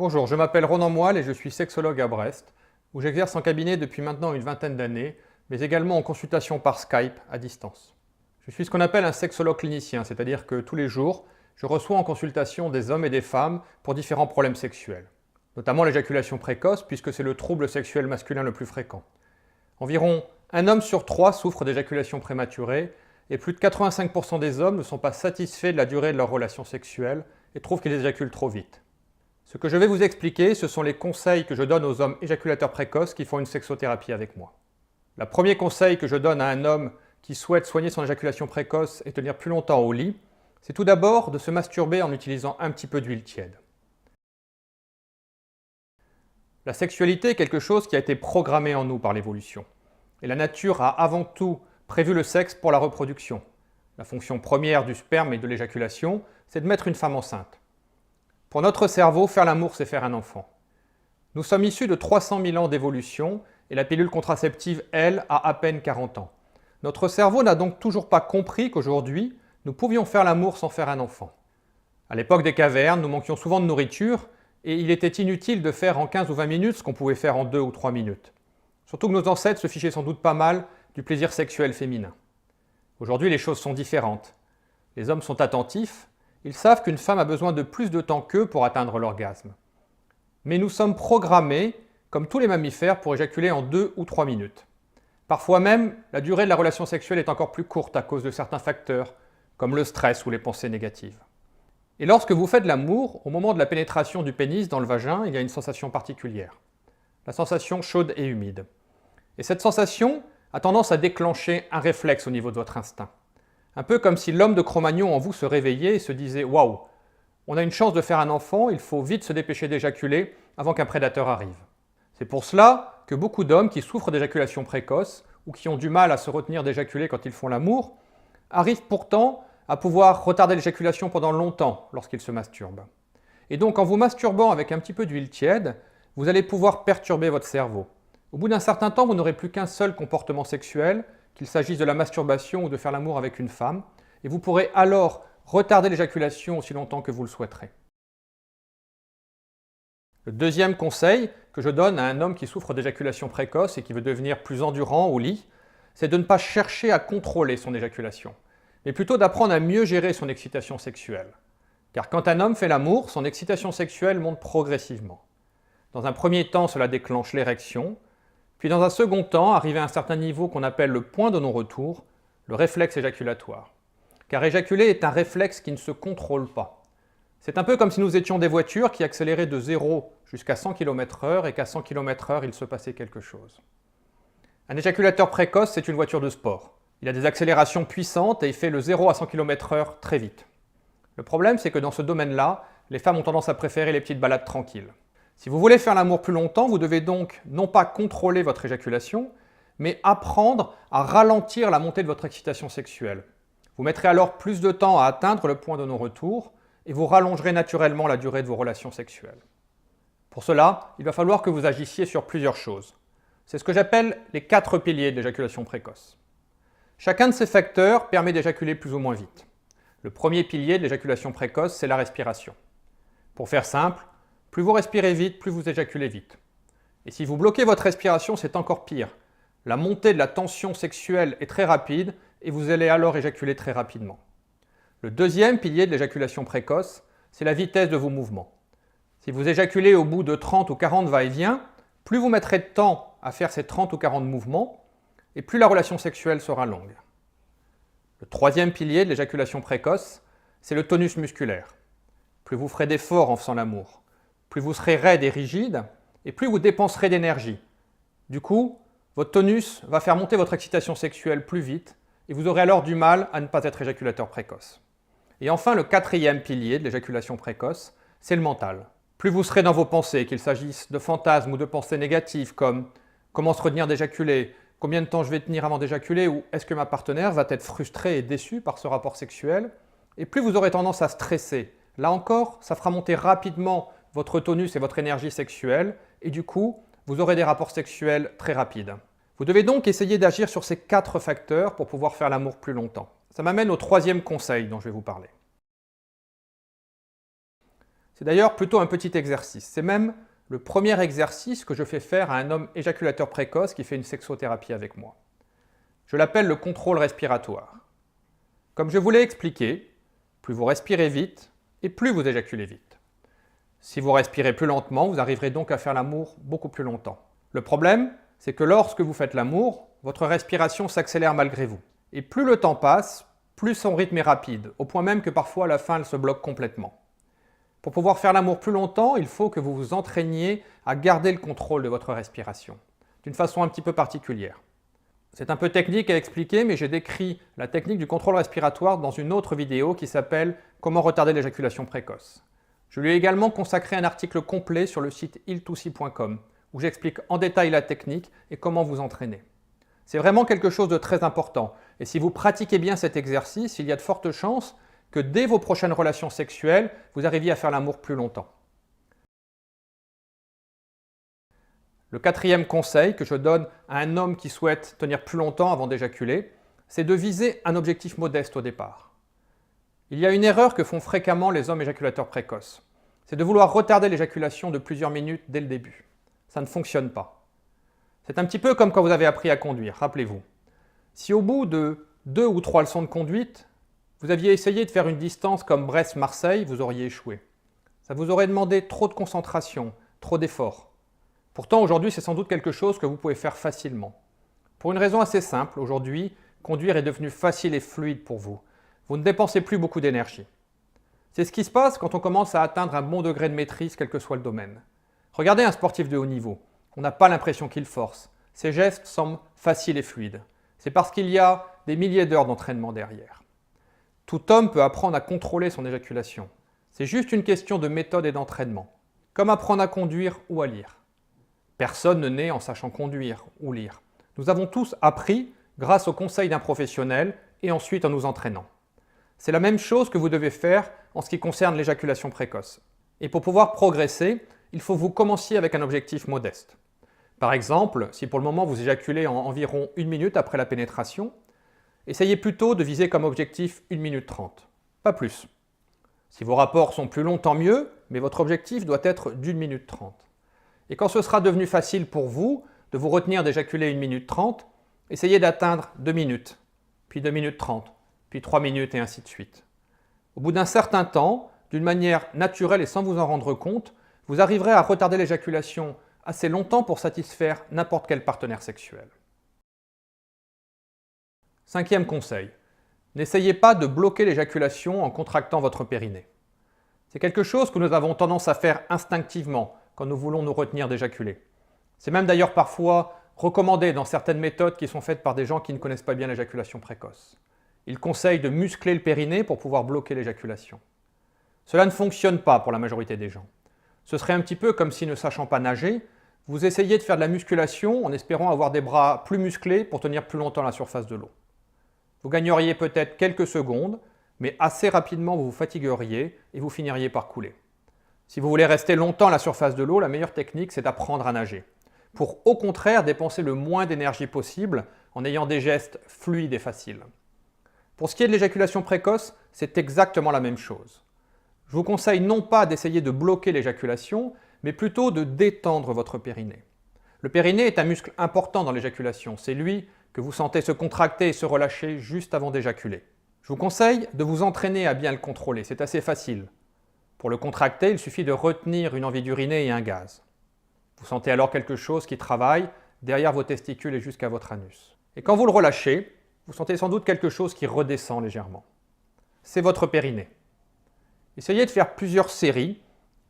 Bonjour, je m'appelle Ronan Moelle et je suis sexologue à Brest, où j'exerce en cabinet depuis maintenant une vingtaine d'années, mais également en consultation par Skype à distance. Je suis ce qu'on appelle un sexologue clinicien, c'est-à-dire que tous les jours, je reçois en consultation des hommes et des femmes pour différents problèmes sexuels, notamment l'éjaculation précoce, puisque c'est le trouble sexuel masculin le plus fréquent. Environ un homme sur 3 souffre d'éjaculation prématurée, et plus de 85% des hommes ne sont pas satisfaits de la durée de leur relation sexuelle et trouvent qu'ils éjaculent trop vite. Ce que je vais vous expliquer, ce sont les conseils que je donne aux hommes éjaculateurs précoces qui font une sexothérapie avec moi. Le premier conseil que je donne à un homme qui souhaite soigner son éjaculation précoce et tenir plus longtemps au lit, c'est tout d'abord de se masturber en utilisant un petit peu d'huile tiède. La sexualité est quelque chose qui a été programmé en nous par l'évolution. Et la nature a avant tout prévu le sexe pour la reproduction. La fonction première du sperme et de l'éjaculation, c'est de mettre une femme enceinte. Pour notre cerveau, faire l'amour, c'est faire un enfant. Nous sommes issus de 300 000 ans d'évolution et la pilule contraceptive, elle, a à peine 40 ans. Notre cerveau n'a donc toujours pas compris qu'aujourd'hui, nous pouvions faire l'amour sans faire un enfant. À l'époque des cavernes, nous manquions souvent de nourriture et il était inutile de faire en 15 ou 20 minutes ce qu'on pouvait faire en 2 ou 3 minutes. Surtout que nos ancêtres se fichaient sans doute pas mal du plaisir sexuel féminin. Aujourd'hui, les choses sont différentes. Les hommes sont attentifs, ils savent qu'une femme a besoin de plus de temps qu'eux pour atteindre l'orgasme. Mais nous sommes programmés, comme tous les mammifères, pour éjaculer en 2 ou 3 minutes. Parfois même, la durée de la relation sexuelle est encore plus courte à cause de certains facteurs, comme le stress ou les pensées négatives. Et lorsque vous faites l'amour, au moment de la pénétration du pénis dans le vagin, il y a une sensation particulière. La sensation chaude et humide. Et cette sensation a tendance à déclencher un réflexe au niveau de votre instinct. Un peu comme si l'homme de Cro-Magnon en vous se réveillait et se disait « Waouh, on a une chance de faire un enfant, il faut vite se dépêcher d'éjaculer avant qu'un prédateur arrive. » C'est pour cela que beaucoup d'hommes qui souffrent d'éjaculation précoce ou qui ont du mal à se retenir d'éjaculer quand ils font l'amour arrivent pourtant à pouvoir retarder l'éjaculation pendant longtemps lorsqu'ils se masturbent. Et donc en vous masturbant avec un petit peu d'huile tiède, vous allez pouvoir perturber votre cerveau. Au bout d'un certain temps, vous n'aurez plus qu'un seul comportement sexuel, qu'il s'agisse de la masturbation ou de faire l'amour avec une femme, et vous pourrez alors retarder l'éjaculation aussi longtemps que vous le souhaiterez. Le deuxième conseil que je donne à un homme qui souffre d'éjaculation précoce et qui veut devenir plus endurant au lit, c'est de ne pas chercher à contrôler son éjaculation, mais plutôt d'apprendre à mieux gérer son excitation sexuelle. Car quand un homme fait l'amour, son excitation sexuelle monte progressivement. Dans un premier temps, cela déclenche l'érection, puis dans un second temps, arrivé à un certain niveau qu'on appelle le point de non-retour, le réflexe éjaculatoire. Car éjaculer est un réflexe qui ne se contrôle pas. C'est un peu comme si nous étions des voitures qui accéléraient de 0 jusqu'à 100 km/h et qu'à 100 km/h, il se passait quelque chose. Un éjaculateur précoce, c'est une voiture de sport. Il a des accélérations puissantes et il fait le 0 à 100 km/h très vite. Le problème, c'est que dans ce domaine-là, les femmes ont tendance à préférer les petites balades tranquilles. Si vous voulez faire l'amour plus longtemps, vous devez donc non pas contrôler votre éjaculation, mais apprendre à ralentir la montée de votre excitation sexuelle. Vous mettrez alors plus de temps à atteindre le point de non-retour et vous rallongerez naturellement la durée de vos relations sexuelles. Pour cela, il va falloir que vous agissiez sur plusieurs choses. C'est ce que j'appelle les 4 piliers de l'éjaculation précoce. Chacun de ces facteurs permet d'éjaculer plus ou moins vite. Le premier pilier de l'éjaculation précoce, c'est la respiration. Pour faire simple, plus vous respirez vite, plus vous éjaculez vite. Et si vous bloquez votre respiration, c'est encore pire. La montée de la tension sexuelle est très rapide et vous allez alors éjaculer très rapidement. Le deuxième pilier de l'éjaculation précoce, c'est la vitesse de vos mouvements. Si vous éjaculez au bout de 30 ou 40 va-et-vient, plus vous mettrez de temps à faire ces 30 ou 40 mouvements, et plus la relation sexuelle sera longue. Le troisième pilier de l'éjaculation précoce, c'est le tonus musculaire. Plus vous ferez d'efforts en faisant l'amour, plus vous serez raide et rigide, et plus vous dépenserez d'énergie. Du coup, votre tonus va faire monter votre excitation sexuelle plus vite, et vous aurez alors du mal à ne pas être éjaculateur précoce. Et enfin, le quatrième pilier de l'éjaculation précoce, c'est le mental. Plus vous serez dans vos pensées, qu'il s'agisse de fantasmes ou de pensées négatives comme « comment se retenir d'éjaculer »,« combien de temps je vais tenir avant d'éjaculer » ou « est-ce que ma partenaire va être frustrée et déçue par ce rapport sexuel ?» et plus vous aurez tendance à stresser. Là encore, ça fera monter rapidement votre tonus et votre énergie sexuelle, et du coup, vous aurez des rapports sexuels très rapides. Vous devez donc essayer d'agir sur ces 4 facteurs pour pouvoir faire l'amour plus longtemps. Ça m'amène au troisième conseil dont je vais vous parler. C'est d'ailleurs plutôt un petit exercice. C'est même le premier exercice que je fais faire à un homme éjaculateur précoce qui fait une sexothérapie avec moi. Je l'appelle le contrôle respiratoire. Comme je vous l'ai expliqué, plus vous respirez vite et plus vous éjaculez vite. Si vous respirez plus lentement, vous arriverez donc à faire l'amour beaucoup plus longtemps. Le problème, c'est que lorsque vous faites l'amour, votre respiration s'accélère malgré vous. Et plus le temps passe, plus son rythme est rapide, au point même que parfois à la fin elle se bloque complètement. Pour pouvoir faire l'amour plus longtemps, il faut que vous vous entraîniez à garder le contrôle de votre respiration, d'une façon un petit peu particulière. C'est un peu technique à expliquer, mais j'ai décrit la technique du contrôle respiratoire dans une autre vidéo qui s'appelle « Comment retarder l'éjaculation précoce ». Je lui ai également consacré un article complet sur le site il2c.com où j'explique en détail la technique et comment vous entraîner. C'est vraiment quelque chose de très important, et si vous pratiquez bien cet exercice, il y a de fortes chances que dès vos prochaines relations sexuelles, vous arriviez à faire l'amour plus longtemps. Le quatrième conseil que je donne à un homme qui souhaite tenir plus longtemps avant d'éjaculer, c'est de viser un objectif modeste au départ. Il y a une erreur que font fréquemment les hommes éjaculateurs précoces, c'est de vouloir retarder l'éjaculation de plusieurs minutes dès le début. Ça ne fonctionne pas. C'est un petit peu comme quand vous avez appris à conduire, rappelez-vous. Si au bout de 2 ou 3 leçons de conduite, vous aviez essayé de faire une distance comme Brest-Marseille, vous auriez échoué. Ça vous aurait demandé trop de concentration, trop d'efforts. Pourtant, aujourd'hui, c'est sans doute quelque chose que vous pouvez faire facilement. Pour une raison assez simple, aujourd'hui, conduire est devenu facile et fluide pour vous. Vous ne dépensez plus beaucoup d'énergie. C'est ce qui se passe quand on commence à atteindre un bon degré de maîtrise, quel que soit le domaine. Regardez un sportif de haut niveau. On n'a pas l'impression qu'il force. Ses gestes semblent faciles et fluides. C'est parce qu'il y a des milliers d'heures d'entraînement derrière. Tout homme peut apprendre à contrôler son éjaculation. C'est juste une question de méthode et d'entraînement. Comme apprendre à conduire ou à lire. Personne ne naît en sachant conduire ou lire. Nous avons tous appris grâce aux conseils d'un professionnel et ensuite en nous entraînant. C'est la même chose que vous devez faire en ce qui concerne l'éjaculation précoce. Et pour pouvoir progresser, il faut que vous commenciez avec un objectif modeste. Par exemple, si pour le moment vous éjaculez en environ 1 minute après la pénétration, essayez plutôt de viser comme objectif 1 minute 30, pas plus. Si vos rapports sont plus longs, tant mieux, mais votre objectif doit être d'1 minute 30. Et quand ce sera devenu facile pour vous de vous retenir d'éjaculer 1 minute 30, essayez d'atteindre 2 minutes, puis 2 minutes 30, puis 3 minutes et ainsi de suite. Au bout d'un certain temps, d'une manière naturelle et sans vous en rendre compte, vous arriverez à retarder l'éjaculation assez longtemps pour satisfaire n'importe quel partenaire sexuel. Cinquième conseil, n'essayez pas de bloquer l'éjaculation en contractant votre périnée. C'est quelque chose que nous avons tendance à faire instinctivement quand nous voulons nous retenir d'éjaculer. C'est même d'ailleurs parfois recommandé dans certaines méthodes qui sont faites par des gens qui ne connaissent pas bien l'éjaculation précoce. Ils conseillent de muscler le périnée pour pouvoir bloquer l'éjaculation. Cela ne fonctionne pas pour la majorité des gens. Ce serait un petit peu comme si, ne sachant pas nager, vous essayiez de faire de la musculation en espérant avoir des bras plus musclés pour tenir plus longtemps la surface de l'eau. Vous gagneriez peut-être quelques secondes, mais assez rapidement vous vous fatigueriez et vous finiriez par couler. Si vous voulez rester longtemps à la surface de l'eau, la meilleure technique c'est d'apprendre à nager, pour au contraire dépenser le moins d'énergie possible en ayant des gestes fluides et faciles. Pour ce qui est de l'éjaculation précoce, c'est exactement la même chose. Je vous conseille non pas d'essayer de bloquer l'éjaculation, mais plutôt de détendre votre périnée. Le périnée est un muscle important dans l'éjaculation, c'est lui que vous sentez se contracter et se relâcher juste avant d'éjaculer. Je vous conseille de vous entraîner à bien le contrôler, c'est assez facile. Pour le contracter, il suffit de retenir une envie d'uriner et un gaz. Vous sentez alors quelque chose qui travaille derrière vos testicules et jusqu'à votre anus. Et quand vous le relâchez, vous sentez sans doute quelque chose qui redescend légèrement. C'est votre périnée. Essayez de faire plusieurs séries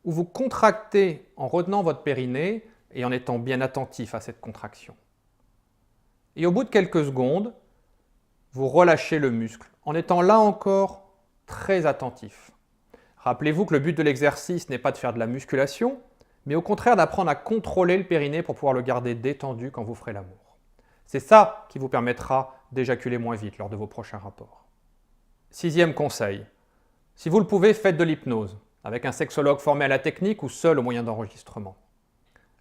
où vous contractez en retenant votre périnée et en étant bien attentif à cette contraction. Et au bout de quelques secondes, vous relâchez le muscle en étant là encore très attentif. Rappelez-vous que le but de l'exercice n'est pas de faire de la musculation, mais au contraire d'apprendre à contrôler le périnée pour pouvoir le garder détendu quand vous ferez l'amour. C'est ça qui vous permettra d'éjaculer moins vite lors de vos prochains rapports. Sixième conseil, si vous le pouvez, faites de l'hypnose, avec un sexologue formé à la technique ou seul au moyen d'enregistrement.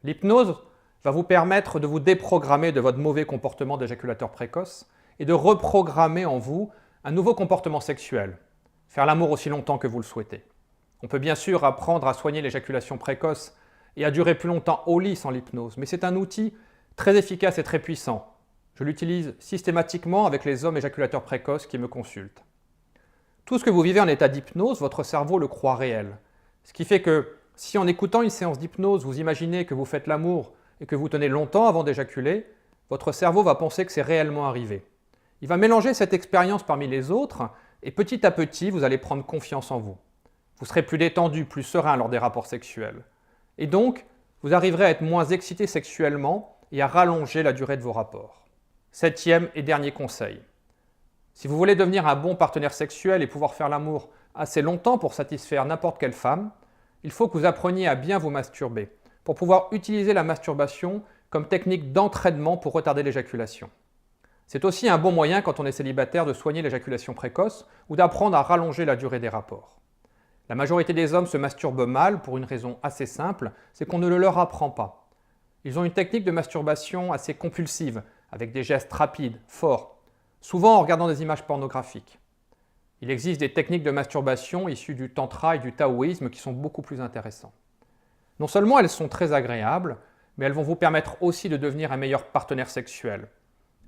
L'hypnose va vous permettre de vous déprogrammer de votre mauvais comportement d'éjaculateur précoce et de reprogrammer en vous un nouveau comportement sexuel, faire l'amour aussi longtemps que vous le souhaitez. On peut bien sûr apprendre à soigner l'éjaculation précoce et à durer plus longtemps au lit sans l'hypnose, mais c'est un outil très efficace et très puissant. Je l'utilise systématiquement avec les hommes éjaculateurs précoces qui me consultent. Tout ce que vous vivez en état d'hypnose, votre cerveau le croit réel. Ce qui fait que si en écoutant une séance d'hypnose, vous imaginez que vous faites l'amour et que vous tenez longtemps avant d'éjaculer, votre cerveau va penser que c'est réellement arrivé. Il va mélanger cette expérience parmi les autres et petit à petit, vous allez prendre confiance en vous. Vous serez plus détendu, plus serein lors des rapports sexuels. Et donc, vous arriverez à être moins excité sexuellement et à rallonger la durée de vos rapports. 7e et dernier conseil. Si vous voulez devenir un bon partenaire sexuel et pouvoir faire l'amour assez longtemps pour satisfaire n'importe quelle femme, il faut que vous appreniez à bien vous masturber, pour pouvoir utiliser la masturbation comme technique d'entraînement pour retarder l'éjaculation. C'est aussi un bon moyen quand on est célibataire de soigner l'éjaculation précoce ou d'apprendre à rallonger la durée des rapports. La majorité des hommes se masturbent mal pour une raison assez simple, c'est qu'on ne le leur apprend pas. Ils ont une technique de masturbation assez compulsive, avec des gestes rapides, forts, souvent en regardant des images pornographiques. Il existe des techniques de masturbation issues du tantra et du taoïsme qui sont beaucoup plus intéressantes. Non seulement elles sont très agréables, mais elles vont vous permettre aussi de devenir un meilleur partenaire sexuel.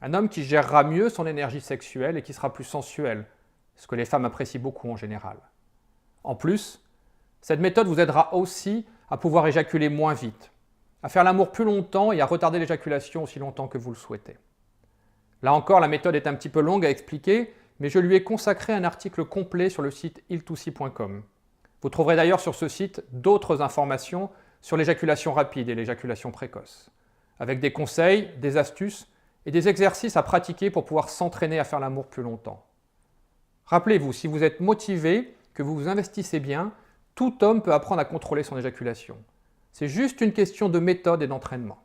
Un homme qui gérera mieux son énergie sexuelle et qui sera plus sensuel, ce que les femmes apprécient beaucoup en général. En plus, cette méthode vous aidera aussi à pouvoir éjaculer moins vite, à faire l'amour plus longtemps et à retarder l'éjaculation aussi longtemps que vous le souhaitez. Là encore, la méthode est un petit peu longue à expliquer, mais je lui ai consacré un article complet sur le site il2c.com. Vous trouverez d'ailleurs sur ce site d'autres informations sur l'éjaculation rapide et l'éjaculation précoce, avec des conseils, des astuces et des exercices à pratiquer pour pouvoir s'entraîner à faire l'amour plus longtemps. Rappelez-vous, si vous êtes motivé, que vous vous investissez bien, tout homme peut apprendre à contrôler son éjaculation. C'est juste une question de méthode et d'entraînement.